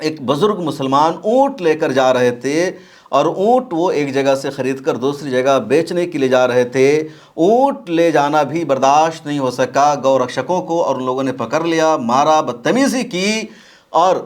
ایک بزرگ مسلمان اونٹ لے کر جا رہے تھے اور اونٹ وہ ایک جگہ سے خرید کر دوسری جگہ بیچنے کے لیے جا رہے تھے۔ اونٹ لے جانا بھی برداشت نہیں ہو سکا، گو رکشکوں کو اور ان لوگوں نے پکڑ لیا، مارا، بدتمیزی کی اور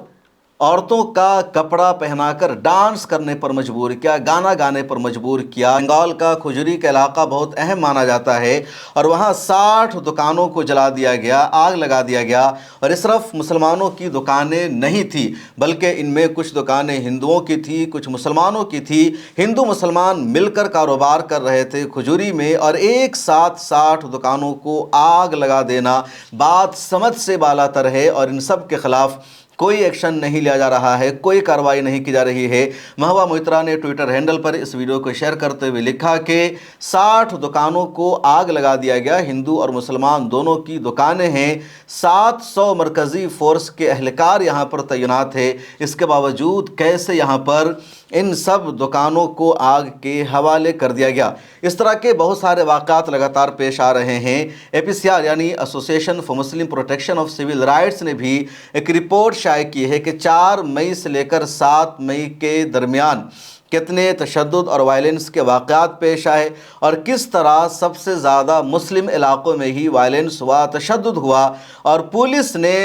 عورتوں کا کپڑا پہنا کر ڈانس کرنے پر مجبور کیا، گانا گانے پر مجبور کیا۔ بنگال کا کھجوری کا علاقہ بہت اہم مانا جاتا ہے اور وہاں 60 دکانوں کو جلا دیا گیا، آگ لگا دیا گیا، اور اس صرف مسلمانوں کی دکانیں نہیں تھیں بلکہ ان میں کچھ دکانیں ہندوؤں کی تھی، کچھ مسلمانوں کی تھی۔ ہندو مسلمان مل کر کاروبار کر رہے تھے کھجوری میں، اور ایک ساتھ 60 دکانوں کو آگ لگا دینا بات سمجھ سے بالا تر ہے، اور ان سب کے خلاف کوئی ایکشن نہیں لیا جا رہا ہے، کوئی کارروائی نہیں کی جا رہی ہے۔ مہوا موئترا نے ٹویٹر ہینڈل پر اس ویڈیو کو شیئر کرتے ہوئے لکھا کہ 60 دکانوں کو آگ لگا دیا گیا، ہندو اور مسلمان دونوں کی دکانیں ہیں، 700 مرکزی فورس کے اہلکار یہاں پر تعینات ہے، اس کے باوجود کیسے یہاں پر ان سب دکانوں کو آگ کے حوالے کر دیا گیا۔ اس طرح کے بہت سارے واقعات لگاتار پیش آ رہے ہیں۔ APCR یعنی association for Muslim protection of civil rights نے بھی ایک رپورٹ شائع کی ہے کہ 4 مئی سے لے کر 7 مئی کے درمیان کتنے تشدد اور وائلنس کے واقعات پیش آئے اور کس طرح سب سے زیادہ مسلم علاقوں میں ہی وائلنس ہوا، تشدد ہوا، اور پولیس نے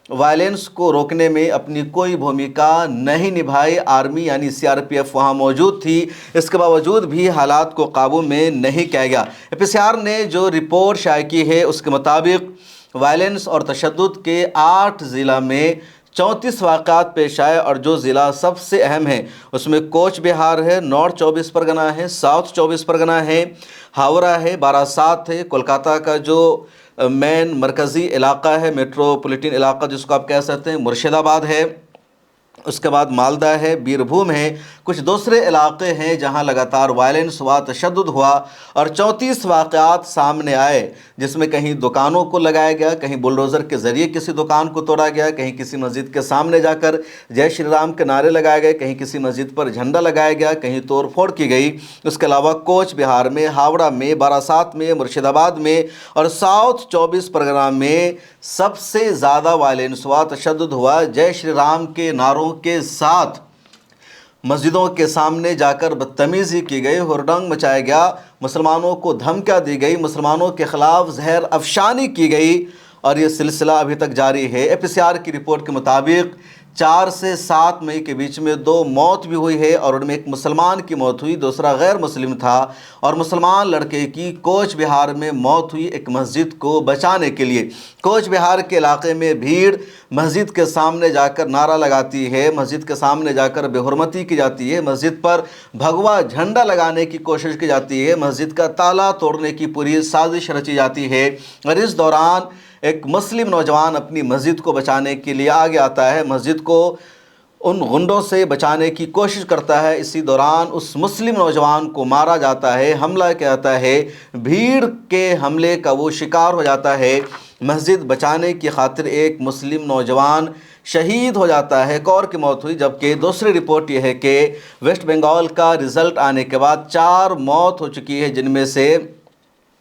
وائلنس کو روکنے میں اپنی کوئی بھومکا نہیں نبھائی۔ آرمی یعنی CRPF وہاں موجود تھی، اس کے باوجود بھی حالات کو قابو میں نہیں کیا گیا۔ APCR نے جو رپورٹ شائع کی ہے اس کے مطابق وائلنس اور تشدد کے 8 ضلع میں 34 واقعات پیش آئے، اور جو ضلع سب سے اہم ہیں اس میں کوچ بہار ہے، نارتھ 24 پرگنہ ہے، ساؤتھ 24 پرگنہ ہے، ہاورہ ہے، باراسات ہے، کولکاتہ کا جو مین مرکزی علاقہ ہے، میٹروپولیٹن علاقہ جس کو آپ کہہ سکتے ہیں، مرشد آباد ہے، اس کے بعد مالدہ ہے، بیربھوم ہے، کچھ دوسرے علاقے ہیں جہاں لگاتار وائلنس ہوا، تشدد ہوا، اور 34 واقعات سامنے آئے جس میں کہیں دکانوں کو لگایا گیا، کہیں بلڈوزر کے ذریعے کسی دکان کو توڑا گیا، کہیں کسی مسجد کے سامنے جا کر جے شری رام کے نعرے لگائے گئے، کہیں کسی مسجد پر جھنڈا لگایا گیا، کہیں توڑ پھوڑ کی گئی۔ اس کے علاوہ کوچ بہار میں، ہاوڑہ میں، باراسات میں، مرشد آباد میں اور ساؤتھ 24 پرگنہ میں سب سے زیادہ وائلنس ہوا، تشدد ہوا۔ جے شری رام کے نعروں کے ساتھ مسجدوں کے سامنے جا کر بدتمیزی کی گئی، ہردنگ مچایا گیا، مسلمانوں کو دھمکیاں دی گئی، مسلمانوں کے خلاف زہر افشانی کی گئی، اور یہ سلسلہ ابھی تک جاری ہے۔ APCR کی رپورٹ کے مطابق 4 سے 7 مئی کے بیچ میں 2 موت بھی ہوئی ہے، اور ان میں ایک مسلمان کی موت ہوئی، دوسرا غیر مسلم تھا، اور مسلمان لڑکے کی کوچ بہار میں موت ہوئی ایک مسجد کو بچانے کے لیے۔ کوچ بہار کے علاقے میں بھیڑ مسجد کے سامنے جا کر نعرہ لگاتی ہے، مسجد کے سامنے جا کر بے حرمتی کی جاتی ہے، مسجد پر بھگوا جھنڈا لگانے کی کوشش کی جاتی ہے، مسجد کا تالا توڑنے کی پوری سازش رچی جاتی ہے، اور اس دوران ایک مسلم نوجوان اپنی مسجد کو بچانے کے لیے آگے آتا ہے، مسجد کو ان غنڈوں سے بچانے کی کوشش کرتا ہے۔ اسی دوران اس مسلم نوجوان کو مارا جاتا ہے، حملہ کیا جاتا ہے، بھیڑ کے حملے کا وہ شکار ہو جاتا ہے، مسجد بچانے کی خاطر ایک مسلم نوجوان شہید ہو جاتا ہے، ایک اور کی موت ہوئی۔ جبکہ دوسری رپورٹ یہ ہے کہ ویسٹ بنگال کا رزلٹ آنے کے بعد 4 موت ہو چکی ہے، جن میں سے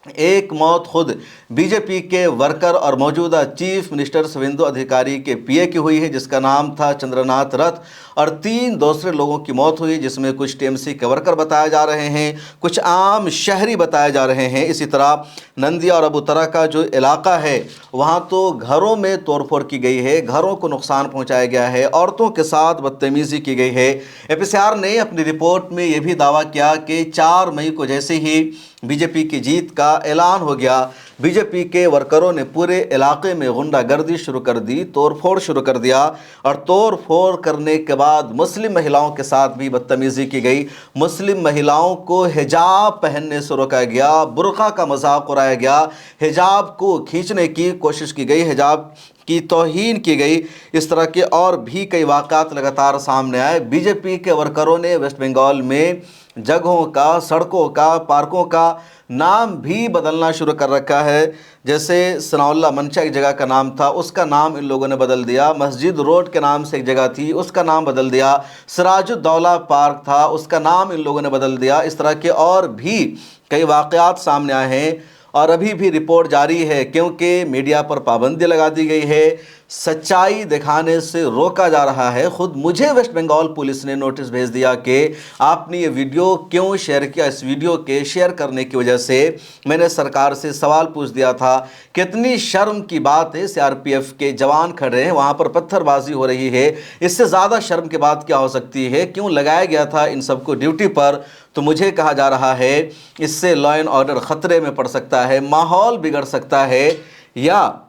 ایک موت خود BJP کے ورکر اور موجودہ چیف منسٹر سویندو ادھیکاری کے PA کی ہوئی ہے جس کا نام تھا چندر ناتھ رتھ، اور 3 دوسرے لوگوں کی موت ہوئی جس میں کچھ TMC کے ورکر بتائے جا رہے ہیں، کچھ عام شہری بتائے جا رہے ہیں۔ اسی طرح نندیا اور ابوترا کا جو علاقہ ہے وہاں تو گھروں میں توڑ پھوڑ کی گئی ہے، گھروں کو نقصان پہنچایا گیا ہے، عورتوں کے ساتھ بدتمیزی کی گئی ہے۔ APCR نے اپنی رپورٹ میں یہ بھی دعویٰ کیا کہ 4 مئی کو جیسے ہی BJP کی جیت کا اعلان ہو گیا، BJP کے ورکروں نے پورے علاقے میں غنڈہ گردی شروع کر دی، توڑ پھوڑ شروع کر دیا، اور توڑ پھوڑ کرنے کے بعد مسلم مہیلاؤں کے ساتھ بھی بدتمیزی کی گئی، مسلم مہیلاؤں کو حجاب پہننے سے روکا گیا، برقع کا مذاق اڑایا گیا، حجاب کو کھینچنے کی کوشش کی گئی، حجاب کی توہین کی گئی۔ اس طرح کے اور بھی کئی واقعات لگاتار سامنے آئے۔ BJP کے ورکروں نے ویسٹ بنگال میں جگہوں کا، سڑکوں کا، پارکوں کا نام بھی بدلنا شروع کر رکھا ہے، جیسے ثناء اللہ منشا ایک جگہ کا نام تھا، اس کا نام ان لوگوں نے بدل دیا، مسجد روڈ کے نام سے ایک جگہ تھی، اس کا نام بدل دیا، سراج الدولہ پارک تھا، اس کا نام ان لوگوں نے بدل دیا۔ اس طرح کے اور بھی کئی واقعات سامنے آئے ہیں، اور ابھی بھی رپورٹ جاری ہے کیونکہ میڈیا پر پابندی لگا دی گئی ہے، सच्चाई दिखाने से रोका जा रहा है। खुद मुझे वेस्ट बंगाल पुलिस ने नोटिस भेज दिया कि आपने ये वीडियो क्यों शेयर किया। इस वीडियो के शेयर करने की वजह से मैंने सरकार से सवाल पूछ दिया था, कितनी शर्म की बात है, सीआरपीएफ के जवान खड़े हैं, वहाँ पर पत्थरबाजी हो रही है, इससे ज़्यादा शर्म की बात क्या हो सकती है, क्यों लगाया गया था इन सबको ड्यूटी पर। तो मुझे कहा जा रहा है इससे लॉ एंड ऑर्डर ख़तरे में पड़ सकता है, माहौल बिगड़ सकता है, या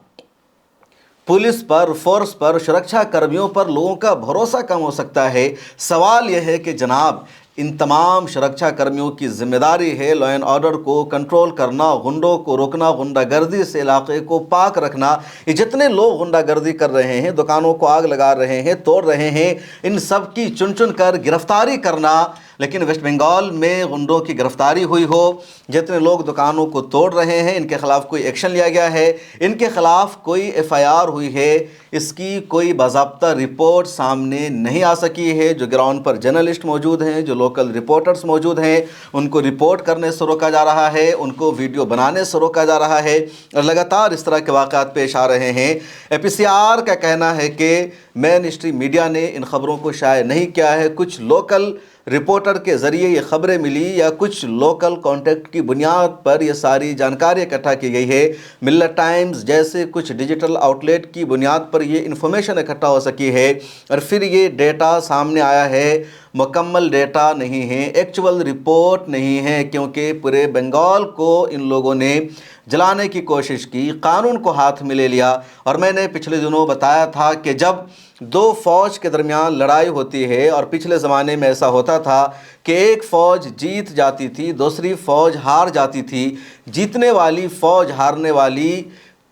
पुलिस पर, फोर्स पर, सुरक्षा कर्मियों पर लोगों का भरोसा कम हो सकता है। सवाल यह है कि जनाब, इन तमाम सुरक्षा कर्मियों की जिम्मेदारी है लॉ एंड ऑर्डर को कंट्रोल करना, गुंडों को रोकना, गुंडागर्दी से इलाके को पाक रखना। ये जितने लोग गुंडागर्दी कर रहे हैं, दुकानों को आग लगा रहे हैं, तोड़ रहे हैं, इन सब की चुन चुन कर गिरफ्तारी करना। लेकिन वेस्ट बंगाल में गुंडों की गिरफ्तारी हुई हो, जितने लोग दुकानों को तोड़ रहे हैं, इनके खिलाफ कोई एक्शन लिया गया है, इनके खिलाफ कोई एफआईआर हुई है, इसकी कोई बाज़ाब्ता रिपोर्ट सामने नहीं आ सकी है। जो ग्राउंड पर जर्नलिस्ट मौजूद हैं, जो लोकल रिपोर्टर्स मौजूद हैं, उनको रिपोर्ट करने से रोका जा रहा है, उनको वीडियो बनाने से रोका जा रहा है, और लगातार इस तरह के वाक़यात पेश आ रहे हैं। एपीसीआर का कहना है कि मेन स्ट्रीम मीडिया ने इन खबरों को शाये नहीं किया है, कुछ लोकल रिपोर्टर के ज़रिए ये ख़बरें मिली या कुछ लोकल कॉन्टेक्ट की बुनियाद पर ये सारी जानकारी इकट्ठा की गई है। मिल्लत टाइम्स जैसे कुछ डिजिटल आउटलेट की बुनियाद पर ये इन्फॉर्मेशन इकट्ठा हो सकी है, और फिर ये डेटा सामने आया है। मुकम्मल डेटा नहीं है, एक्चुअल रिपोर्ट नहीं है, क्योंकि पूरे बंगाल को इन लोगों ने जलाने की कोशिश की, कानून को हाथ में ले लिया। और मैंने पिछले दिनों बताया था कि जब दो फ़ौज के दरमियान लड़ाई होती है, और पिछले ज़माने में ऐसा होता था कि एक फ़ौज जीत जाती थी, दूसरी फ़ौज हार जाती थी, जीतने वाली फ़ौज हारने वाली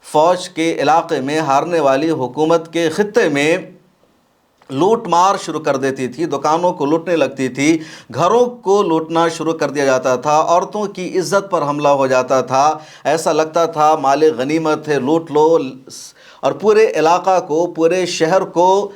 फ़ौज के इलाके में, हारने वाली हुकूमत के ख़ित्ते में लूट मार शुरू कर देती थी, दुकानों को लूटने लगती थी, घरों को लूटना शुरू कर दिया जाता था, औरतों की इज़्ज़त पर हमला हो जाता था। ऐसा लगता था माले गनीमत है, लूट लो, और पूरे इलाका को, पूरे शहर को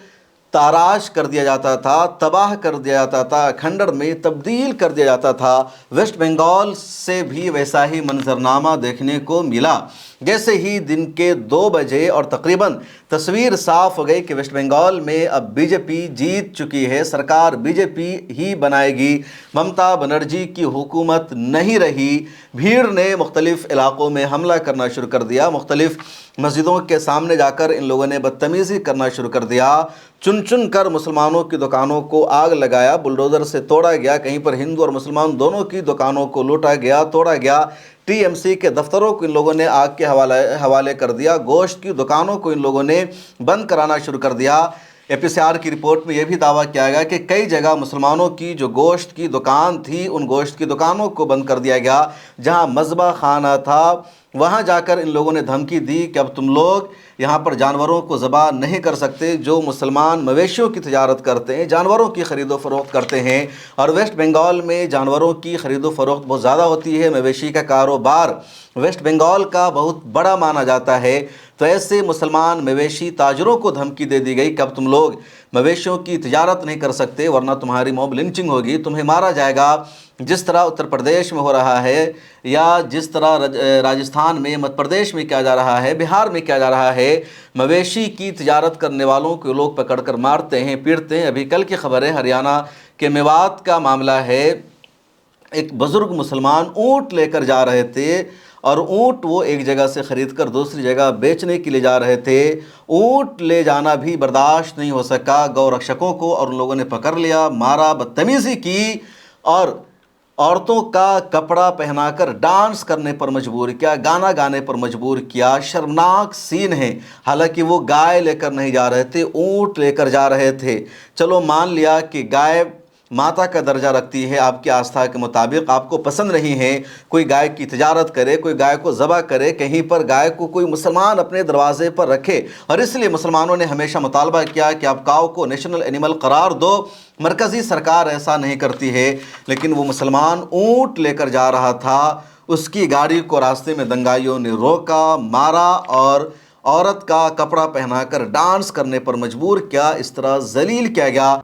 ताराश कर दिया जाता था, तबाह कर दिया जाता था, खंडर में तब्दील कर दिया जाता था। वेस्ट बंगाल से भी वैसा ही मंजरनामा देखने को मिला। जैसे ही दिन के 2 बजे और तकरीबन तस्वीर साफ हो गई कि वेस्ट बंगाल में अब बीजेपी जीत चुकी है, सरकार बीजेपी ही बनाएगी, ममता बनर्जी की हुकूमत नहीं रही, भीड़ ने मुख्तलिफ़ इलाक़ों में हमला करना शुरू कर दिया, मुख्तलिफ़ मस्जिदों के सामने जाकर इन लोगों ने बदतमीज़ी करना शुरू कर दिया, चुन चुन कर मुसलमानों की दुकानों को आग लगाया, बुलडोज़र से तोड़ा गया, कहीं पर हिंदू और मुसलमान दोनों की दुकानों को लूटा गया, तोड़ा गया, टीएमसी के दफ्तरों को इन लोगों ने आग के हवाले कर दिया, गोश्त की दुकानों को इन लोगों ने बंद कराना शुरू कर दिया। एपीसीआर की रिपोर्ट में यह भी दावा किया गया कि कई जगह मुसलमानों की जो गोश्त की दुकान थी, उन गोश्त की दुकानों को बंद कर दिया गया। जहां मज़बा खाना था, वहां जाकर इन लोगों ने धमकी दी कि अब तुम लोग यहाँ पर जानवरों को ज़बह नहीं कर सकते। जो मुसलमान मवेशियों की तजारत करते हैं, जानवरों की ख़रीदो फ़रोख्त करते हैं, और वेस्ट बंगाल में जानवरों की ख़रीदो फ़रोख्त बहुत ज़्यादा होती है, मवेशी का कारोबार वेस्ट बंगाल का बहुत बड़ा माना जाता है। तो ऐसे मुसलमान मवेशी ताजरों को धमकी दे दी गई कि अब तुम लोग मवेशियों की तजारत नहीं कर सकते, वरना तुम्हारी मॉब लिंचिंग होगी, तुम्हें मारा जाएगा। जिस तरह उत्तर प्रदेश में हो रहा है, या जिस तरह राजस्थान में, मध्य प्रदेश में किया जा रहा है, बिहार में किया जा रहा है, मवेशी की तजारत करने वालों को लोग पकड़ कर मारते हैं, पीटते हैं। अभी कल की खबर है, हरियाणा के मेवात का मामला है। एक बुज़ुर्ग मुसलमान ऊँट लेकर जा रहे थे, और ऊँट वो एक जगह से ख़रीद कर दूसरी जगह बेचने के लिए जा रहे थे। ऊँट ले जाना भी बर्दाश्त नहीं हो सका गौ रक्षकों को, और उन लोगों ने पकड़ लिया, मारा, बदतमीज़ी की, और औरतों का कपड़ा पहनाकर डांस करने पर मजबूर किया, गाना गाने पर मजबूर किया। शर्मनाक सीन है। हालांकि वो गाय लेकर नहीं जा रहे थे, ऊँट लेकर जा रहे थे। चलो मान लिया कि गाय माता का दर्जा रखती है, आपकी आस्था के मुताबिक आपको पसंद नहीं है कोई गाय की तिजारत करे, कोई गाय को ज़बह करे, कहीं पर गाय को कोई मुसलमान अपने दरवाजे पर रखे। और इसलिए मुसलमानों ने हमेशा मुतालबा किया कि आप काऊ को नेशनल एनिमल करार दो। मरकज़ी सरकार ऐसा नहीं करती है, लेकिन वो मुसलमान ऊँट लेकर जा रहा था, उसकी गाड़ी को रास्ते में दंगाइयों ने रोका, मारा, और औरत का कपड़ा पहनाकर डांस करने पर मजबूर किया। इस तरह जलील किया गया।